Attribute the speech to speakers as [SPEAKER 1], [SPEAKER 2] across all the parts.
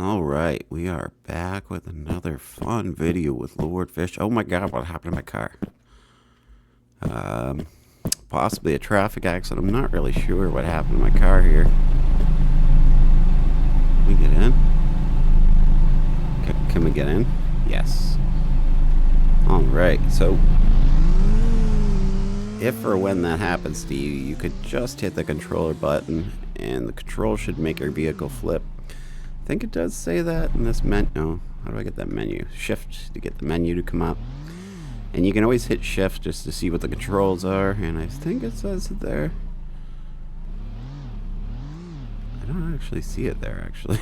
[SPEAKER 1] Alright, we are back with another fun video with Lord Fish. Oh my god, what happened to my car? Possibly a traffic accident. I'm not really sure what happened to my car here. Can we get in? Can we get in? Yes. Alright, so if or when that happens to you, you could just hit the controller button and the control should make your vehicle flip. I think it does say that in this menu. Oh, how do I get that menu? Shift to get the menu to come up. And you can always hit shift just to see what the controls are. And I think it says it there. I don't actually see it there, actually.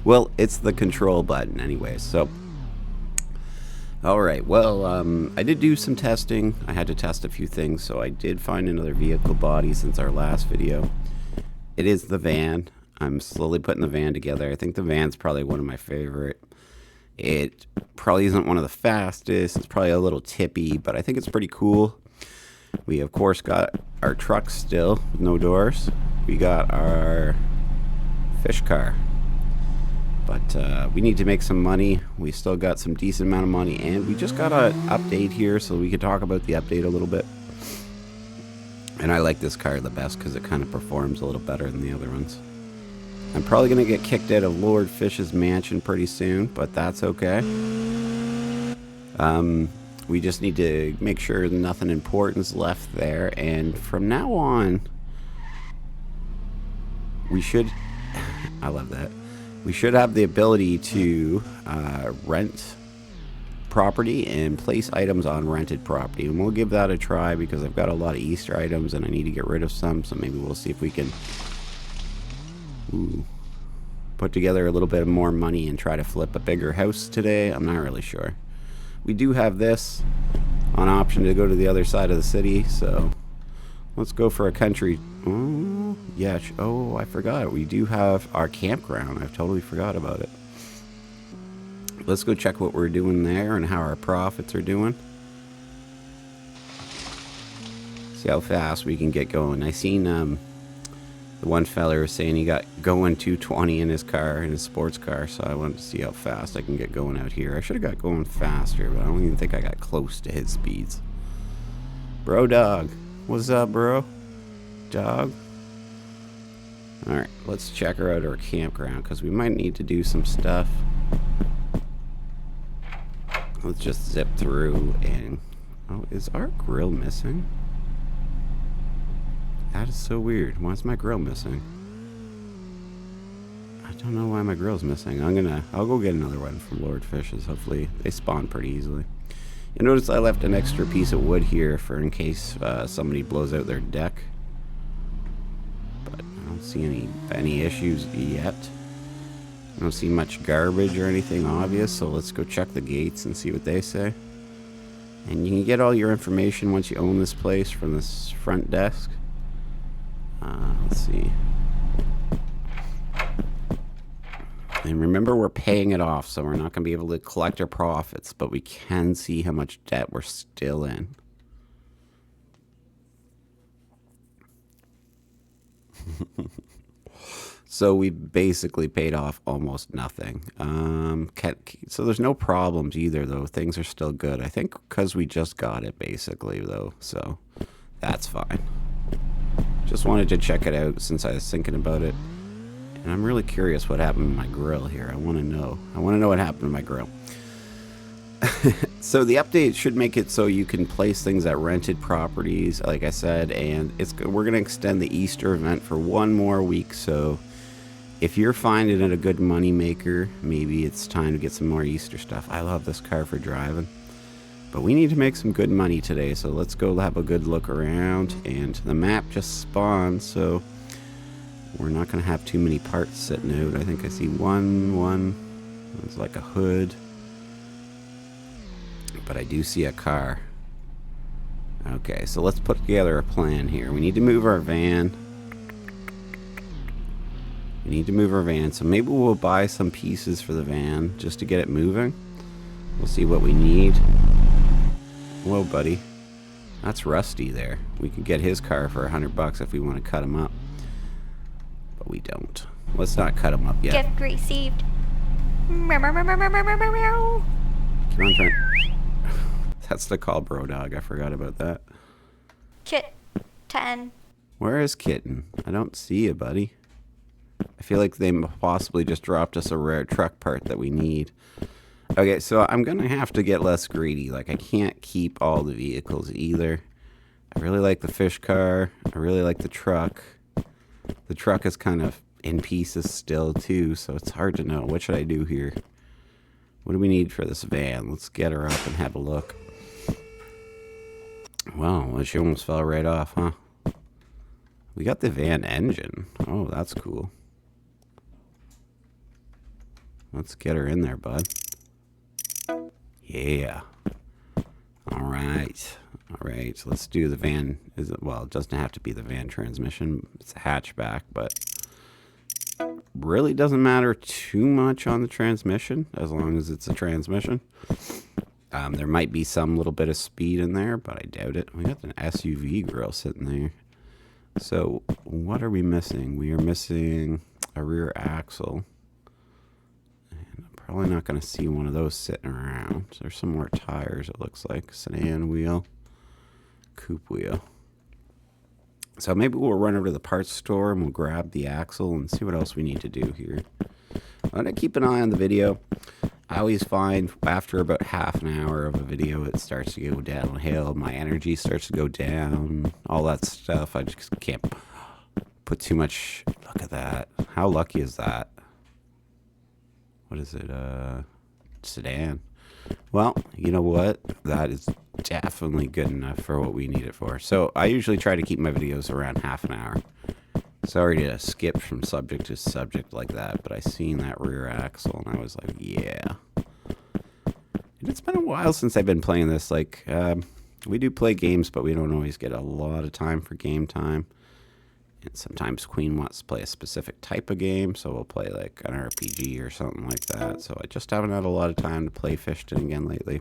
[SPEAKER 1] Well, it's the control button anyway. So, alright. Well, I did do some testing. I had to test a few things. So I did find another vehicle body since our last video. It is the van. I'm slowly putting the van together. I think the van's probably one of my favorite. It probably isn't one of the fastest. It's probably a little tippy, but I think it's pretty cool. We, of course, got our truck still with no doors. We got our fish car. But we need to make some money. We still got some decent amount of money. And we just got an update here, so we could talk about the update a little bit. And I like this car the best because it kind of performs a little better than the other ones. I'm probably going to get kicked out of Lord Fish's mansion pretty soon, but that's okay. We just need to make sure nothing important's left there, and from now on, we should, I love that, we should have the ability to rent property and place items on rented property, and we'll give that a try because I've got a lot of Easter items and I need to get rid of some, so maybe we'll see if we can put together a little bit more money and try to flip a bigger house today. I'm not really sure. We do have this on option to go to the other side of the city, so let's go for a country. Oh, yeah. Oh, I forgot. We do have our campground. I've totally forgot about it. Let's go check what we're doing there and how our profits are doing. See how fast we can get going. I seen the one fella was saying he got going 220 in his car, in his sports car, so I wanted to see how fast I can get going out here. I should have got going faster, but I don't even think I got close to his speeds. Bro dog. What's up, bro? Dog? Alright, let's check her out our campground, because we might need to do some stuff. Let's just zip through and... Oh, is our grill missing? That is so weird. Why is my grill missing? I don't know why my grill's missing. I'll go get another one from Lord Fish's. Hopefully they spawn pretty easily. You notice I left an extra piece of wood here for in case somebody blows out their deck. But I don't see any issues yet. I don't see much garbage or anything obvious, so let's go check the gates and see what they say. And you can get all your information once you own this place from this front desk. Let's see. And remember, we're paying it off, so we're not going to be able to collect our profits, but we can see how much debt we're still in. So we basically paid off almost nothing. So there's no problems either, though. Things are still good. I think because we just got it, basically, though, so that's fine. Just wanted to check it out since I was thinking about it. And I'm really curious what happened to my grill here. I want to know. I want to know what happened to my grill. So the update should make it so you can place things at rented properties, like I said, and we're going to extend the Easter event for one more week. So if you're finding it a good money maker, maybe it's time to get some more Easter stuff. I love this car for driving. But we need to make some good money today, so let's go have a good look around. And the map just spawned, so we're not going to have too many parts sitting out. I think I see one. It's like a hood. But I do see a car. Okay, so let's put together a plan here. We need to move our van. So maybe we'll buy some pieces for the van just to get it moving. We'll see what we need. Whoa, buddy. That's Rusty there. We could get his car for $100 if we want to cut him up. But we don't. Let's not cut them up yet.
[SPEAKER 2] Gift received. Meow, meow, meow, meow, meow, meow, meow, meow.
[SPEAKER 1] Keep on trying. That's the call, bro dog. I forgot about that.
[SPEAKER 2] Kitten.
[SPEAKER 1] Where is Kitten? I don't see you, buddy. I feel like they possibly just dropped us a rare truck part that we need. Okay, so I'm going to have to get less greedy. Like, I can't keep all the vehicles either. I really like the fish car. I really like the truck. The truck is kind of in pieces still, too, so it's hard to know. What should I do here? What do we need for this van? Let's get her up and have a look. Wow, she almost fell right off, huh? We got the van engine. Oh, that's cool. Let's get her in there, bud. Yeah. All right. All right. So let's do the van. Well, it doesn't have to be the van transmission. It's a hatchback, but really doesn't matter too much on the transmission as long as it's a transmission. There might be some little bit of speed in there, but I doubt it. We got an SUV grill sitting there. So what are we missing? We are missing a rear axle. And I'm probably not going to see one of those sitting around. There's some more tires, it looks like. Sedan wheel, coupe wheel. So maybe we'll run over to the parts store and we'll grab the axle and see what else we need to do here. I'm going to keep an eye on the video. I always find after about half an hour of a video, it starts to go downhill. My energy starts to go down, all that stuff. I just can't put too much. Look at that. How lucky is that? What is it? Sedan. Well, you know what? That is definitely good enough for what we need it for. So I usually try to keep my videos around half an hour. Sorry to skip from subject to subject like that, but I seen that rear axle and I was like, yeah. And it's been a while since I've been playing this. Like, we do play games, but we don't always get a lot of time for game time. And sometimes Queen wants to play a specific type of game, so we'll play like an RPG or something like that. So I just haven't had a lot of time to play Fishton again lately.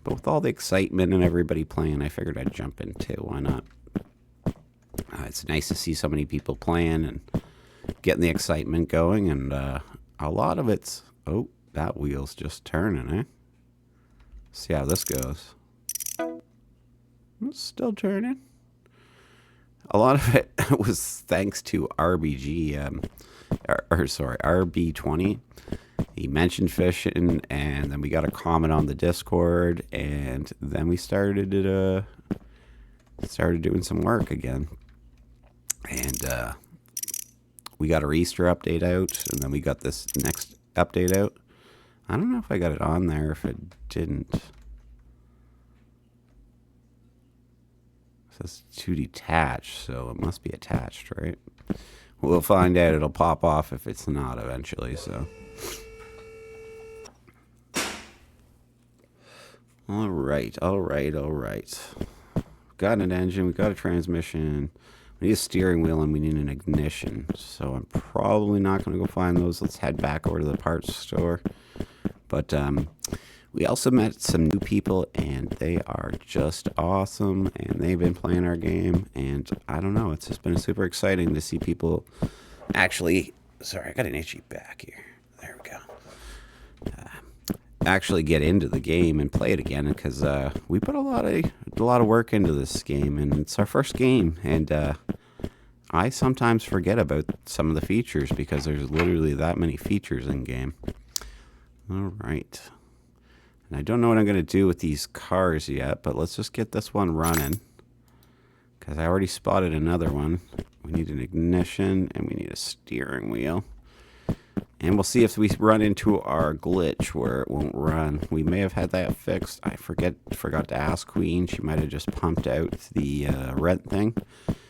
[SPEAKER 1] But with all the excitement and everybody playing, I figured I'd jump in too. Why not? It's nice to see so many people playing and getting the excitement going. And a lot of it's... Oh, that wheel's just turning, eh? See how this goes. It's still turning. A lot of it was thanks to RB20. He mentioned fishing, and then we got a comment on the Discord, and then we started doing some work again. And we got our Easter update out, and then we got this next update out. I don't know if I got it on there, if it didn't. It says to detach, so it must be attached, right? We'll find out. It'll pop off if it's not eventually, so. All right. Got an engine, we got a transmission. We need a steering wheel and we need an ignition. So I'm probably not going to go find those. Let's head back over to the parts store. But we also met some new people and they are just awesome. And they've been playing our game. And I don't know, it's just been super exciting to see people actually... Sorry, I got an itchy back here. There we go. Actually get into the game and play it again because we put a lot of work into this game and it's our first game and I sometimes forget about some of the features because there's literally that many features in game. All right, and I don't know what I'm going to do with these cars yet, but let's just get this one running because I already spotted another one. We need an ignition and we need a steering wheel. And we'll see if we run into our glitch where it won't run. We may have had that fixed. I forgot to ask Queen. She might have just pumped out the rent thing.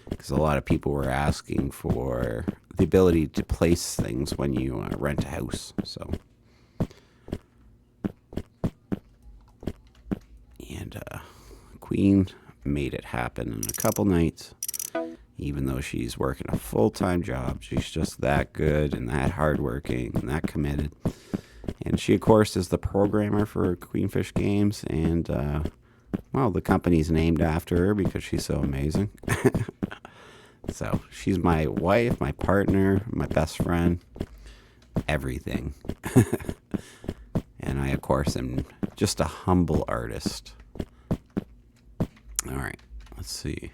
[SPEAKER 1] Because a lot of people were asking for the ability to place things when you rent a house. So. And Queen made it happen in a couple nights. Even though she's working a full-time job, she's just that good and that hardworking and that committed. And she, of course, is the programmer for Queenfish Games. And, well, the company's named after her because she's so amazing. So she's my wife, my partner, my best friend, everything. And I, of course, am just a humble artist. All right, let's see.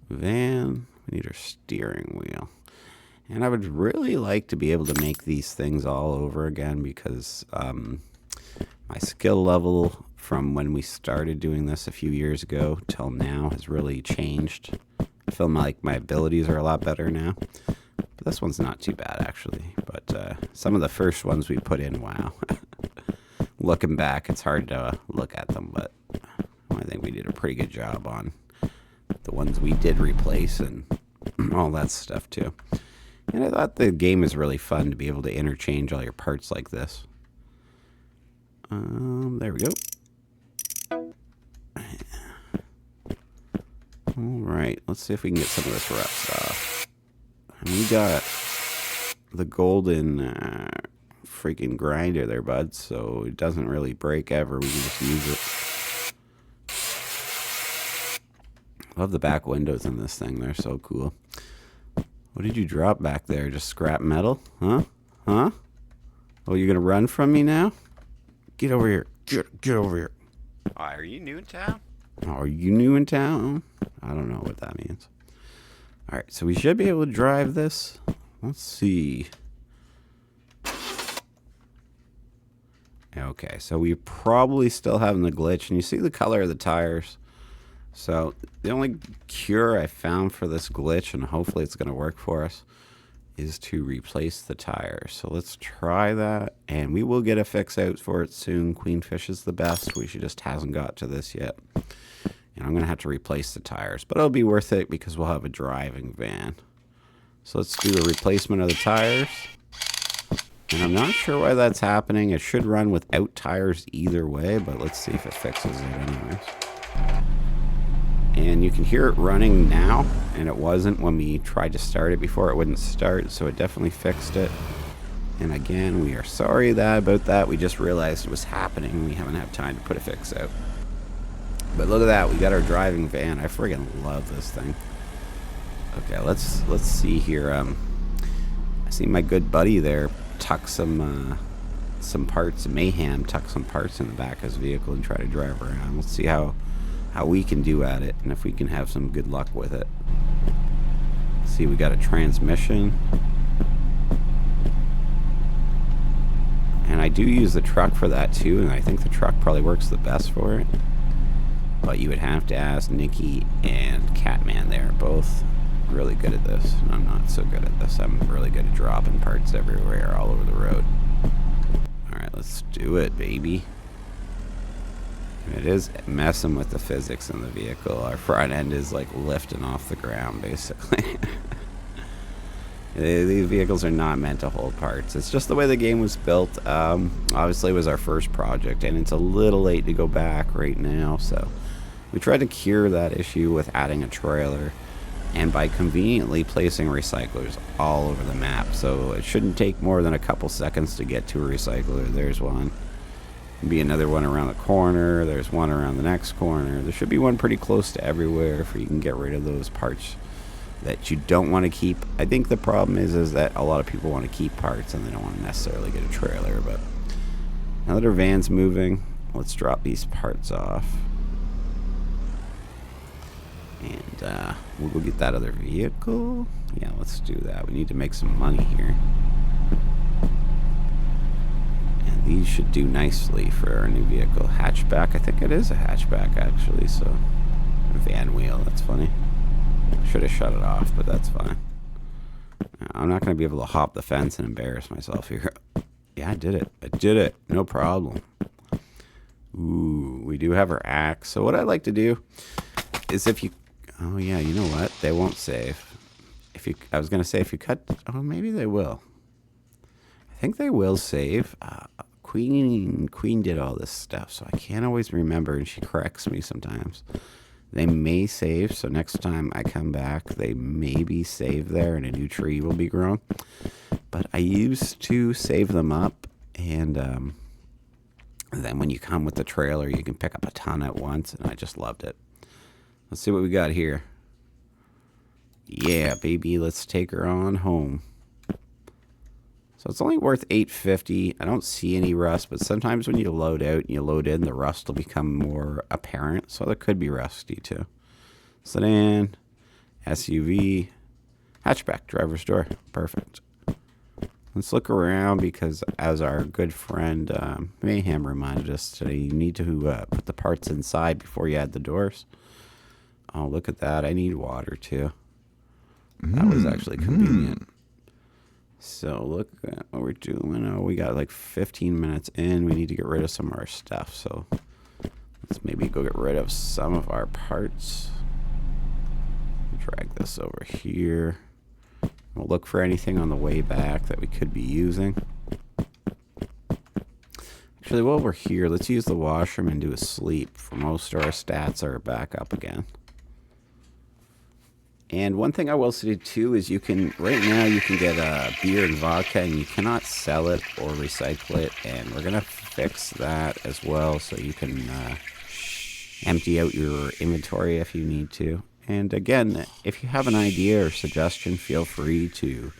[SPEAKER 1] Van, we need our steering wheel. And I would really like to be able to make these things all over again because my skill level from when we started doing this a few years ago till now has really changed. I feel like my abilities are a lot better now. But this one's not too bad, actually. But some of the first ones we put in, wow. Looking back, it's hard to look at them, but I think we did a pretty good job on the ones we did replace and all that stuff, too. And I thought the game is really fun to be able to interchange all your parts like this. There we go. All right, let's see if we can get some of this rust off. And we got the golden freaking grinder there, bud, so it doesn't really break ever. We can just use it. Love the back windows in this thing. They're so cool. What did you drop back there? Just scrap metal? Huh? Huh? Oh, you're going to run from me now? Get over here. Get over here. Oh, are you new in town? Oh, are you new in town? I don't know what that means. All right, so we should be able to drive this. Let's see. Okay, so we probably still having the glitch. And you see the color of the tires. So the only cure I found for this glitch, and hopefully it's going to work for us, is to replace the tires. So let's try that, and we will get a fix out for it soon. Queenfish is the best. She just hasn't got to this yet. And I'm going to have to replace the tires, but it'll be worth it because we'll have a driving van. So let's do the replacement of the tires. And I'm not sure why that's happening. It should run without tires either way, but let's see if it fixes it anyways. And you can hear it running now, and it wasn't when we tried to start it before. It wouldn't start, so it definitely fixed it. And again, we are sorry about that. We just realized it was happening. We haven't had time to put a fix out. But look at that. We got our driving van. I friggin' love this thing. Okay, let's see here. I see my good buddy there tuck some parts. Mayhem tuck some parts in the back of his vehicle and try to drive around. We'll see how we can do at it and if we can have some good luck with it. See, we got a transmission. And I do use the truck for that too, and I think the truck probably works the best for it. But you would have to ask Nikki and Catman. They're both really good at this. And I'm not so good at this. I'm really good at dropping parts everywhere, all over the road. Alright, let's do it, baby. It is messing with the physics in the vehicle. Our front end is like lifting off the ground, basically. These vehicles are not meant to hold parts. It's just the way the game was built. Obviously, it was our first project, and it's a little late to go back right now. So we tried to cure that issue with adding a trailer and by conveniently placing recyclers all over the map. So it shouldn't take more than a couple seconds to get to a recycler. There's one. Be another one around the corner. There's one around the next corner. There should be one pretty close to everywhere for you can get rid of those parts that you don't want to keep. I think the problem is that a lot of people want to keep parts and they don't want to necessarily get a trailer. But now that our van's moving, let's drop these parts off. And we'll go get that other vehicle. Yeah, let's do that. We need to make some money here. And these should do nicely for our new vehicle. Hatchback. I think it is a hatchback, actually. So, a van wheel. That's funny. Should have shut it off, but that's fine. I'm not going to be able to hop the fence and embarrass myself here. Yeah, I did it. I did it. No problem. Ooh, we do have our axe. So what I like to do is if you... Oh, yeah, you know what? They won't save. I was going to say if you cut... Oh, maybe they will. I think they will save. Queen did all this stuff, so I can't always remember, and she corrects me sometimes. They may save, so next time I come back, they maybe save there, and a new tree will be grown. But I used to save them up, and then when you come with the trailer, you can pick up a ton at once, and I just loved it. Let's see what we got here. Yeah, baby, let's take her on home. So it's only worth $8.50. I don't see any rust, but sometimes when you load out and you load in, the rust will become more apparent. So there could be rusty too. Sedan, SUV, hatchback, driver's door. Perfect. Let's look around because, as our good friend Mayhem reminded us today, you need to put the parts inside before you add the doors. Oh, look at that. I need water too. That was actually convenient. So look at what we're doing. Oh, we got like 15 minutes in. We need to get rid of some of our stuff. So let's maybe go get rid of some of our parts. Drag this over here. We'll look for anything on the way back that we could be using. Actually, while we're here, let's use the washroom and do a sleep, for most of our stats are back up again. And one thing I will say too is right now you can get beer and vodka and you cannot sell it or recycle it. And we're going to fix that as well so you can empty out your inventory if you need to. And again, if you have an idea or suggestion, feel free to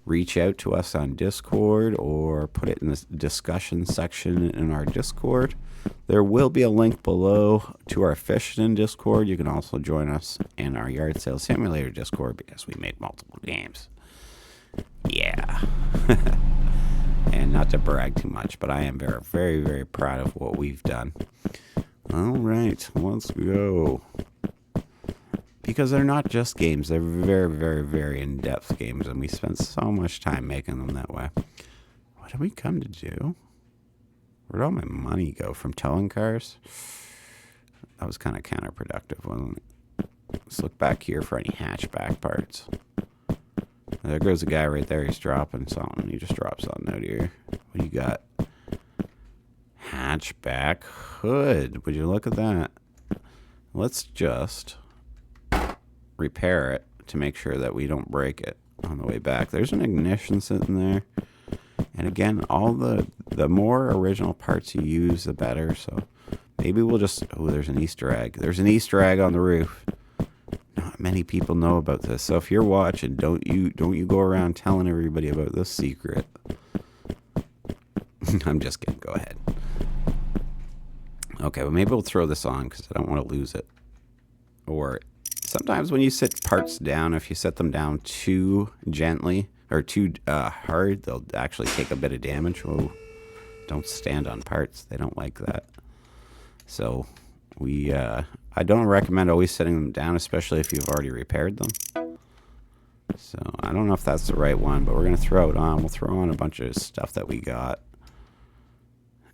[SPEAKER 1] reach out to us on Discord or put it in the discussion section in our Discord. There will be a link below to our Fishton Discord. You can also join us in our Yard Sale Simulator Discord because we made multiple games. Yeah. And not to brag too much, but I am very, very, very proud of what we've done. All right, let's go. Because they're not just games. They're very, very, very in-depth games, and we spent so much time making them that way. What did we come to do? Where'd all my money go? From towing cars? That was kind of counterproductive, wasn't it? Let's look back here for any hatchback parts. There goes a guy right there. He's dropping something. He just dropped something out here. What do you got? Hatchback hood. Would you look at that? Let's just repair it to make sure that we don't break it on the way back. There's an ignition sitting there. And again, all the more original parts you use, the better. So maybe we'll just... Oh, there's an Easter egg. There's an Easter egg on the roof. Not many people know about this. So if you're watching, don't you go around telling everybody about this secret. I'm just kidding. Go ahead. Okay, well, maybe we'll throw this on because I don't want to lose it. Or sometimes when you set parts down, if you set them down too gently or too hard, they'll actually take a bit of damage. Oh, don't stand on parts. They don't like that. So I don't recommend always setting them down, especially if you've already repaired them. So I don't know if that's the right one, but we're going to throw it on. We'll throw on a bunch of stuff that we got.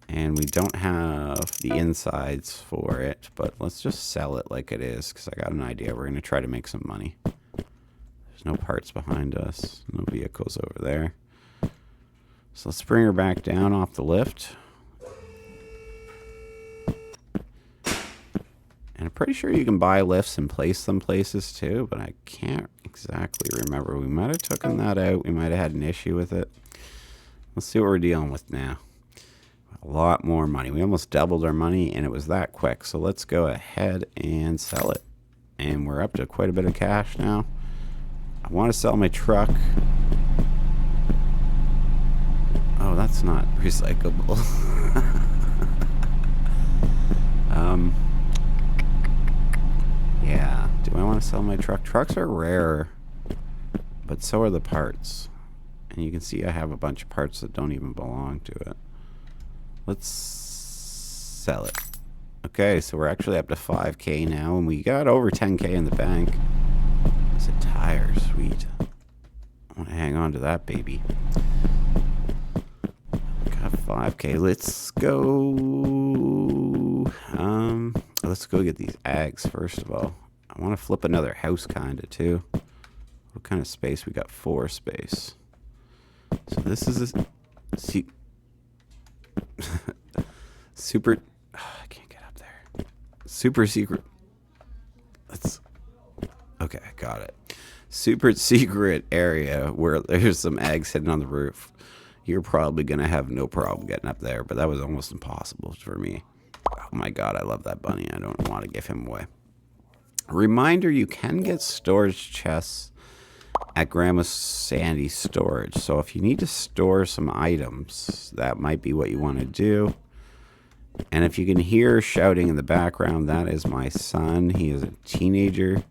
[SPEAKER 1] And we don't have the insides for it, but let's just sell it like it is because I got an idea. We're going to try to make some money. There's no parts behind us. No vehicles over there. So let's bring her back down off the lift. And I'm pretty sure you can buy lifts and place them places too, but I can't exactly remember. We might have taken that out. We might have had an issue with it. Let's see what we're dealing with now. A lot more money. We almost doubled our money and it was that quick. So let's go ahead and sell it. And we're up to quite a bit of cash now. I want to sell my truck. Oh, that's not recyclable. Yeah. Do I want to sell my truck? Trucks are rare, but so are the parts. And you can see I have a bunch of parts that don't even belong to it. Let's sell it. Okay, so we're actually up to 5K now, and we got over 10K in the bank. It's a tire, sweet. I want to hang on to that baby. Got 5K. Let's go get these eggs first of all. I want to flip another house kinda too. What kind of space? We got 4 space. So this is a super. I can't get up there. Super secret. Okay, I got it. Super secret area where there's some eggs hidden on the roof. You're probably gonna have no problem getting up there, but that was almost impossible for me. Oh my god, I love that bunny. I don't want to give him away. Reminder, you can get storage chests at Grandma Sandy's storage. So if you need to store some items, that might be what you want to do. And if you can hear shouting in the background, that is my son. He is a teenager,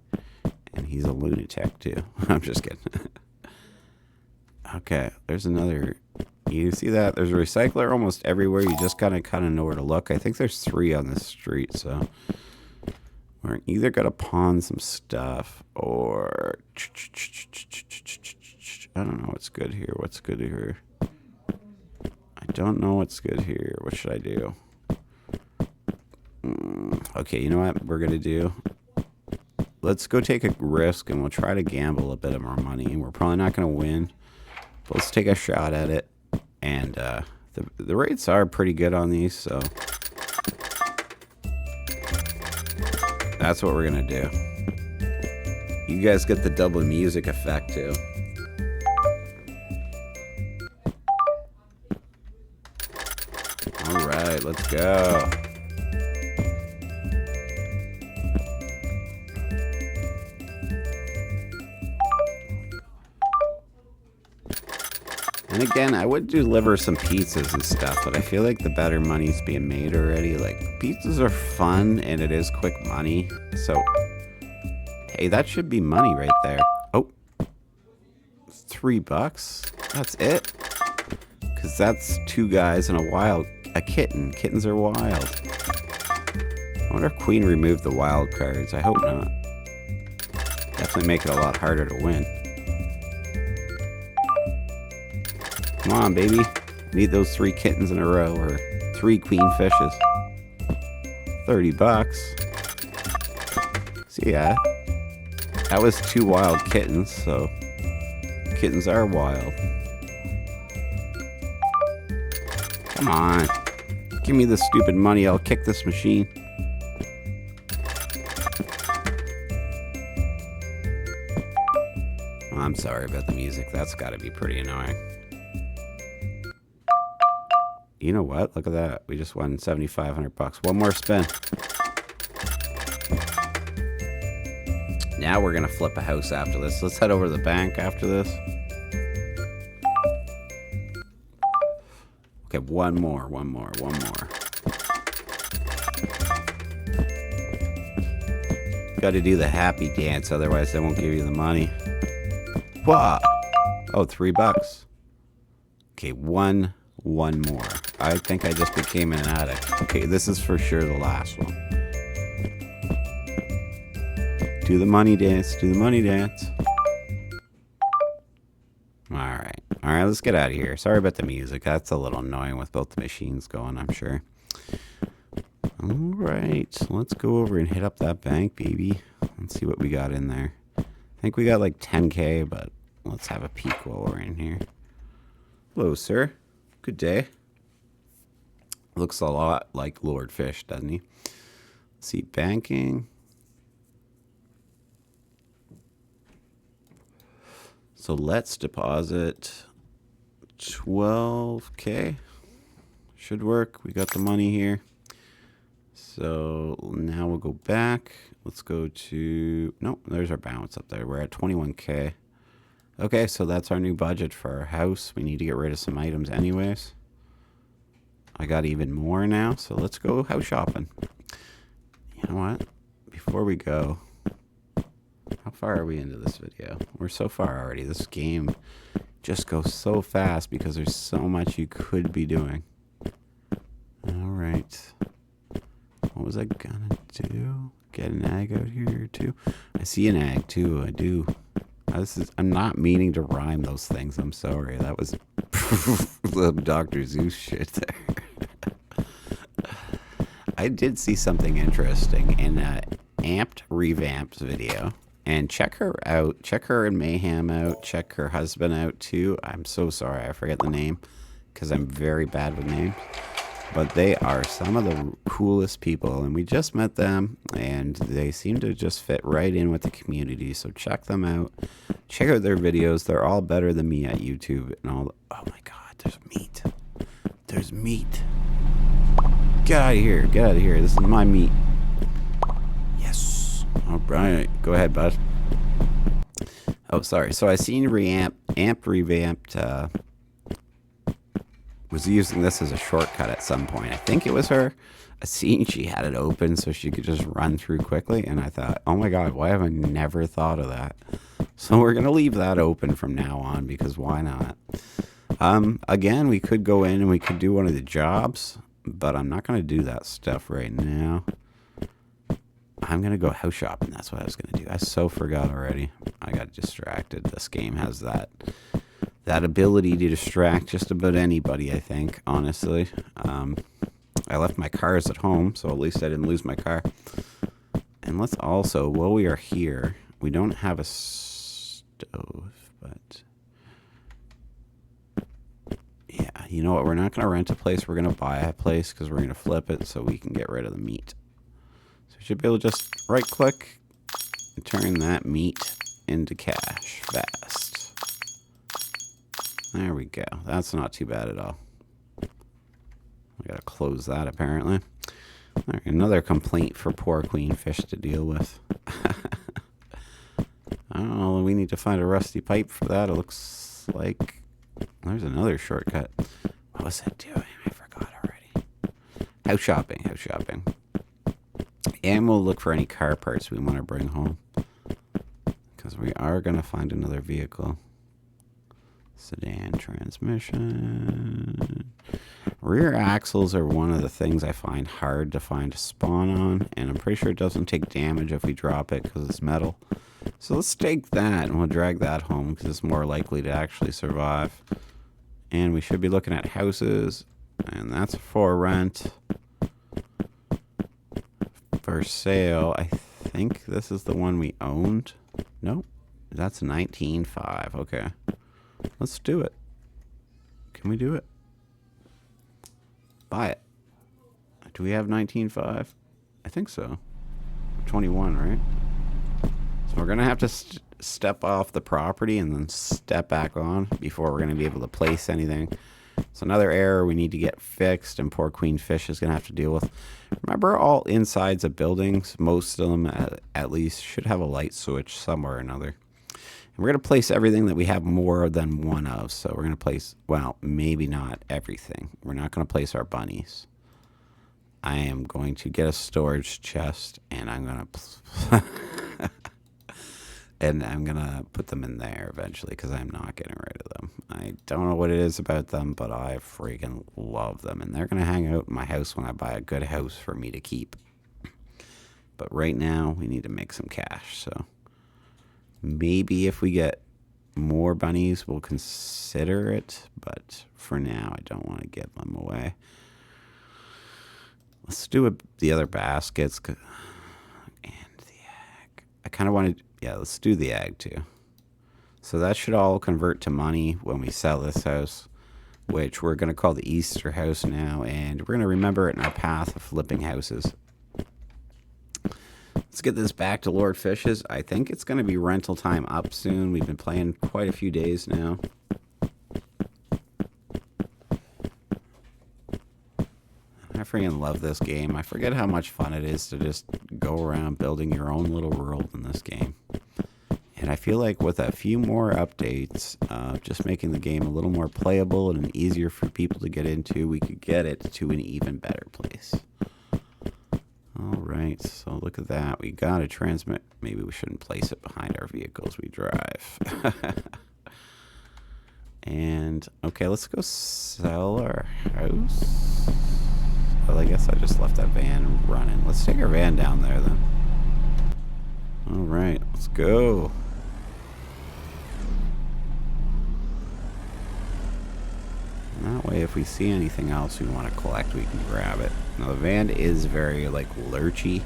[SPEAKER 1] and he's a lunatic too. I'm just kidding. Okay, there's another. You see that? There's a recycler almost everywhere. You just kind of know where to look. I think there's 3 on this street, so we're either got to pawn some stuff or I don't know what's good here. What's good here? I don't know what's good here. What should I do? Okay, you know what we're gonna do? Let's go take a risk and we'll try to gamble a bit of our money. We're probably not gonna win, but let's take a shot at it. And the rates are pretty good on these, so that's what we're gonna do. You guys get the double music effect too. All right, let's go. And again, I would deliver some pizzas and stuff, but I feel like the better money's being made already. Like, pizzas are fun, and it is quick money. So, hey, that should be money right there. Oh, $3. That's it? Because that's 2 guys and a kitten. Kittens are wild. I wonder if Queen removed the wild cards. I hope not. Definitely make it a lot harder to win. Come on, baby. Need those 3 kittens in a row, or 3 queen fishes. $30. So yeah, that was 2 wild kittens, so kittens are wild. Come on. Give me the stupid money, I'll kick this machine. I'm sorry about the music, that's gotta be pretty annoying. You know what? Look at that. We just won $7,500. One more spin. Now we're going to flip a house after this. Let's head over to the bank after this. Okay, one more. Got to do the happy dance, otherwise they won't give you the money. Wow. Oh, $3. Okay, one more. I think I just became an addict. Okay, this is for sure the last one. Do the money dance. Alright, let's get out of here. Sorry about the music. That's a little annoying with both the machines going, I'm sure. Alright, let's go over and hit up that bank, baby. Let's see what we got in there. I think we got like 10K, but let's have a peek while we're in here. Hello, sir. Good day. Looks a lot like Lord Fish, doesn't he? Let's see, banking. So let's deposit 12K. Should work. We got the money here. So now we'll go back. Let's go to... Nope, there's our balance up there. We're at 21K. Okay, so that's our new budget for our house. We need to get rid of some items anyways. I got even more now, so let's go house shopping. You know what? Before we go, how far are we into this video? We're so far already. This game just goes so fast because there's so much you could be doing. Alright. What was I gonna do? Get an egg out here too? I see an egg too, I do. I'm not meaning to rhyme those things. I'm sorry. That was the Dr. Zeus shit there. I did see something interesting in Amped Revamped video. And check her out. Check her and Mayhem out. Check her husband out too. I'm so sorry. I forget the name because I'm very bad with names. But they are some of the coolest people, and we just met them, and they seem to just fit right in with the community. So check them out. Check out their videos. They're all better than me at YouTube and all. Oh my God, there's meat. There's meat. Get out of here. Get out of here. This is my meat. Yes. All right, go ahead, bud. Oh, sorry. So I seen Amp revamped. Was using this as a shortcut at some point. I think it was her. I seen she had it open so she could just run through quickly, and I thought, oh my god, why have I never thought of that? So we're gonna leave that open from now on because why not? Again, we could go in and we could do one of the jobs, but I'm not gonna do that stuff right now. I'm gonna go house shopping. That's what I was gonna do. I so forgot already. I got distracted. This game has that ability to distract just about anybody, I think, honestly. I left my cars at home, so at least I didn't lose my car. And let's also, while we are here, we don't have a stove, but yeah, you know what? We're not gonna rent a place. We're gonna buy a place because we're gonna flip it so we can get rid of the meat. So we should be able to just right click and turn that meat into cash fast. There we go. That's not too bad at all. I gotta close that apparently. All right, another complaint for poor Queen Fish to deal with. I don't know. We need to find a rusty pipe for that. It looks like there's another shortcut. What was it doing? I forgot already. House shopping. House shopping. And we'll look for any car parts we want to bring home. Because we are going to find another vehicle. Sedan transmission. Rear axles are one of the things I find hard to find a spawn on. And I'm pretty sure it doesn't take damage if we drop it because it's metal. So let's take that and we'll drag that home because it's more likely to actually survive. And we should be looking at houses. And that's for rent. For sale, I think this is the one we owned. Nope, that's 19.5. Okay, let's do it. Can we do it? Buy it. Do we have 19.5? I think so. 21, right? So we're gonna have to step off the property and then step back on before we're gonna be able to place anything. It's another error we need to get fixed, and poor Queen Fish is going to have to deal with. Remember, all insides of buildings, most of them at least, should have a light switch somewhere or another. And we're going to place everything that we have more than one of. So we're going to place, well, maybe not everything. We're not going to place our bunnies. I am going to get a storage chest, and I'm going to... And I'm going to put them in there eventually because I'm not getting rid of them. I don't know what it is about them, but I freaking love them. And they're going to hang out in my house when I buy a good house for me to keep. But right now, we need to make some cash. So maybe if we get more bunnies, we'll consider it. But for now, I don't want to give them away. Let's do the other baskets. And the egg. I kind of wanted... Yeah, let's do the ag too. So that should all convert to money when we sell this house, which we're going to call the Easter house now, and we're going to remember it in our path of flipping houses. Let's get this back to Lord Fish's. I think it's going to be rental time up soon. We've been playing quite a few days now. I freaking love this game. I forget how much fun it is to just go around building your own little world in this game. And I feel like with a few more updates, just making the game a little more playable and easier for people to get into, we could get it to an even better place. All right, so look at that. We got to transmit. Maybe we shouldn't place it behind our vehicles we drive. And, okay, let's go sell our house. Well, I guess I just left that van running. Let's take our van down there then. All right, let's go. And that way, if we see anything else we want to collect, we can grab it. Now, the van is very, like, lurchy.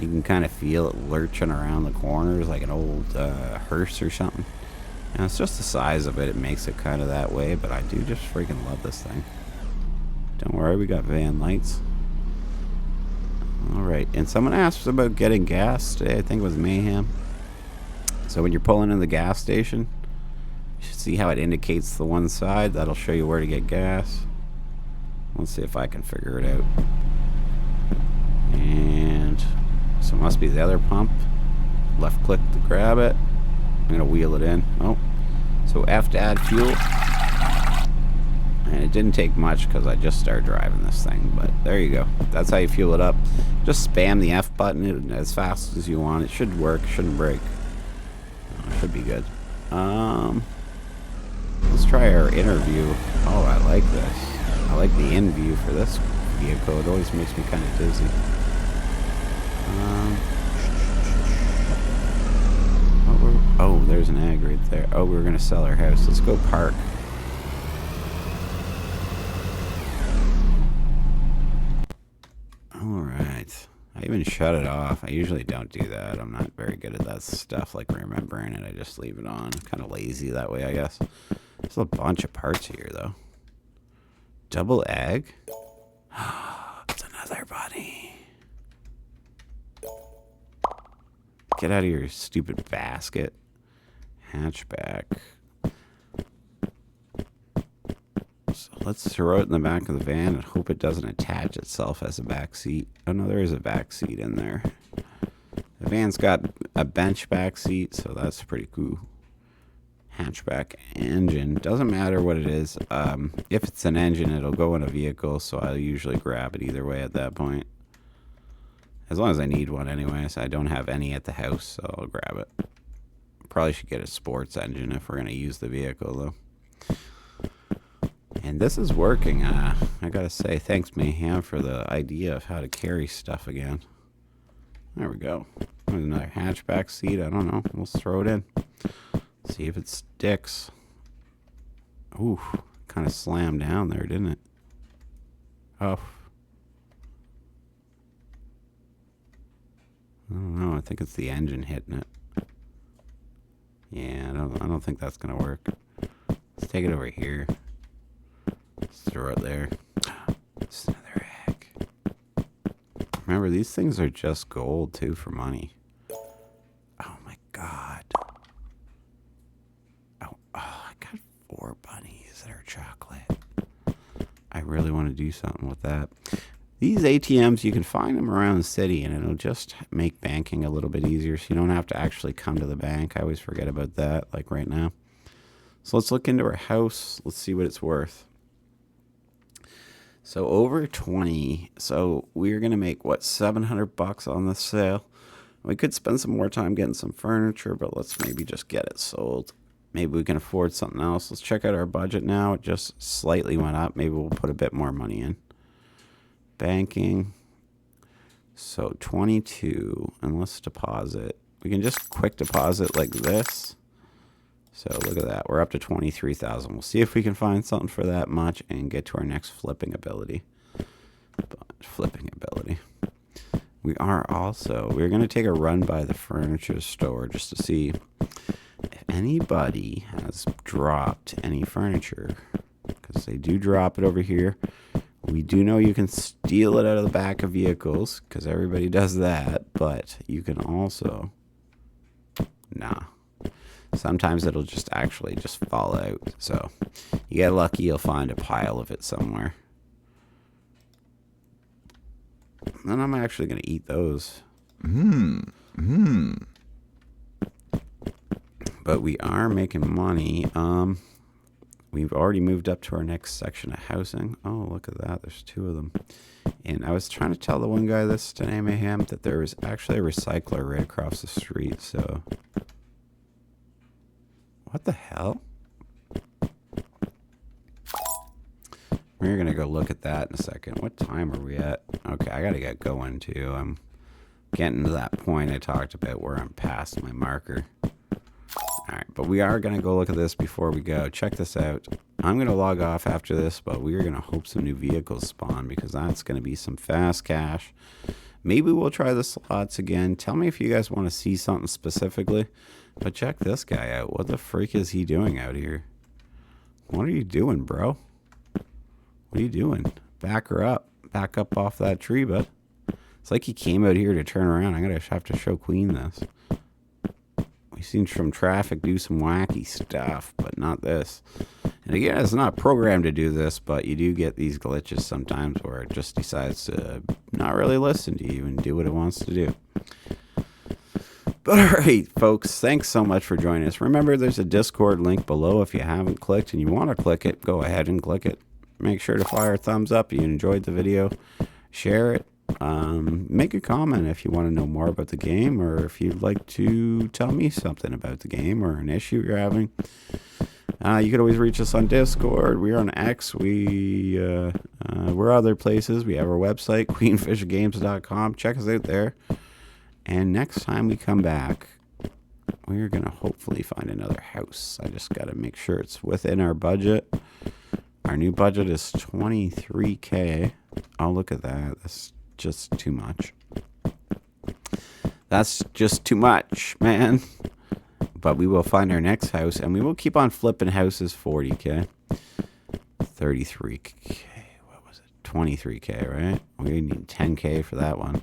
[SPEAKER 1] You can kind of feel it lurching around the corners like an old hearse or something. And it's just the size of it. It makes it kind of that way, but I do just freaking love this thing. Don't worry, we got van lights. Alright, and someone asked about getting gas today. I think it was Mayhem. So when you're pulling in the gas station, you should see how it indicates the one side. That'll show you where to get gas. Let's see if I can figure it out. And So it must be the other pump. Left click to grab it. I'm going to wheel it in. Oh. So F to add fuel. And it didn't take much because I just started driving this thing. But there you go. That's how you fuel it up. Just spam the F button as fast as you want. It should work. Shouldn't break. Should be good. Let's try our inner view. Oh, I like this. I like the in view for this vehicle. It always makes me kind of dizzy. Oh, there's an ag right there. Oh, we're gonna sell our house. Let's go park. Alright. I even shut it off. I usually don't do that. I'm not very good at that stuff, like remembering it. I just leave it on. I'm kind of lazy that way, I guess. There's a bunch of parts here, though. Double egg? It's another bunny. Get out of your stupid basket. Hatchback. So let's throw it in the back of the van and hope it doesn't attach itself as a back seat. Oh no, there is a back seat in there. The van's got a bench back seat, so that's pretty cool. Hatchback engine. Doesn't matter what it is. If it's an engine, it'll go in a vehicle, so I'll usually grab it either way at that point. As long as I need one anyway, so I don't have any at the house, so I'll grab it. Probably should get a sports engine if we're going to use the vehicle, though. And this is working. I gotta say, thanks, Mayhem, for the idea of how to carry stuff again. There we go. There's another hatchback seat. I don't know. Let's throw it in. See if it sticks. Ooh, kind of slammed down there, didn't it? Oh. I don't know. I think it's the engine hitting it. Yeah, I don't think that's gonna work. Let's take it over here. Let's throw it there. It's another egg. Remember, these things are just gold, too, for money. Oh, my God. Oh, I got 4 bunnies that are chocolate. I really want to do something with that. These ATMs, you can find them around the city, and it'll just make banking a little bit easier, so you don't have to actually come to the bank. I always forget about that, like right now. So let's look into our house. Let's see what it's worth. So over 20. So we're going to make, what, $700 on this sale? We could spend some more time getting some furniture, but let's maybe just get it sold. Maybe we can afford something else. Let's check out our budget now. It just slightly went up. Maybe we'll put a bit more money in. Banking. So 22. And let's deposit. We can just quick deposit like this. So look at that. We're up to 23,000. We'll see if we can find something for that much and get to our next flipping ability. We're going to take a run by the furniture store just to see if anybody has dropped any furniture. Because they do drop it over here. We do know you can steal it out of the back of vehicles because everybody does that. But you can also... Nah. Sometimes it'll just actually just fall out. So you get lucky, you'll find a pile of it somewhere. And I'm actually going to eat those. But we are making money. We've already moved up to our next section of housing. Oh, look at that. There's 2 of them. And I was trying to tell the one guy this today, Mayhem, that there was actually a recycler right across the street. So... What the hell? We're going to go look at that in a second. What time are we at? Okay, I got to get going too. I'm getting to that point I talked about where I'm past my marker. Alright, but we are going to go look at this before we go. Check this out. I'm going to log off after this, but we're going to hope some new vehicles spawn because that's going to be some fast cash. Maybe we'll try the slots again. Tell me if you guys want to see something specifically. But check this guy out. What the freak is he doing out here? What are you doing, bro? What are you doing? Back her up. Back up off that tree, bud. It's like he came out here to turn around. I'm going to have to show Queen this. We've seen some traffic do some wacky stuff, but not this. And again, it's not programmed to do this, but you do get these glitches sometimes where it just decides to not really listen to you and do what it wants to do. But all right, folks, thanks so much for joining us. Remember, there's a Discord link below. If you haven't clicked and you want to click it, go ahead and click it. Make sure to fire a thumbs up if you enjoyed the video. Share it. Make a comment if you want to know more about the game, or if you'd like to tell me something about the game or an issue you're having. You can always reach us on Discord. We're on X. We're other places. We have our website, queenfishgames.com. Check us out there. And next time we come back, we're going to hopefully find another house. I just got to make sure it's within our budget. Our new budget is $23K. Oh, look at that. That's just too much. That's just too much, man. But we will find our next house, and we will keep on flipping houses. 40K. 33K. What was it? 23K, right? We need 10K for that one.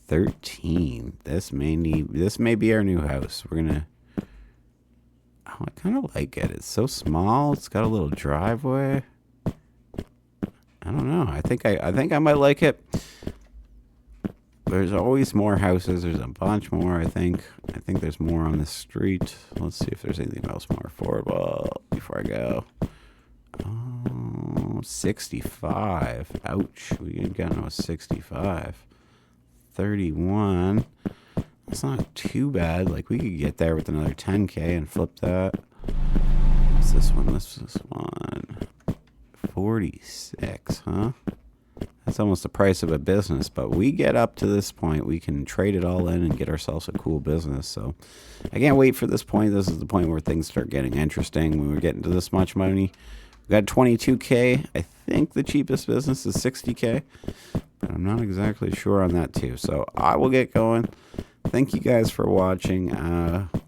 [SPEAKER 1] 13. This may be our new house. We're gonna. Oh, I kind of like it. It's so small. It's got a little driveway. I don't know. I think I might like it. There's always more houses. There's a bunch more. I think there's more on the street. Let's see if there's anything else more affordable before I go. Oh, 65. Ouch. We got no 65. 31. That's not too bad. Like, we could get there with another 10K and flip that. What's this one? This one. 46, huh? That's almost the price of a business, but we get up to this point, we can trade it all in and get ourselves a cool business. So I can't wait for this point. This is the point where things start getting interesting. When we're getting to this much money, we got 22K. I think the cheapest business is 60K, but I'm not exactly sure on that too. So I will get going. Thank you guys for watching.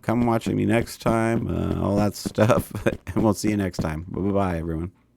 [SPEAKER 1] Come watching me next time, all that stuff, and we'll see you next time. Bye-bye, everyone.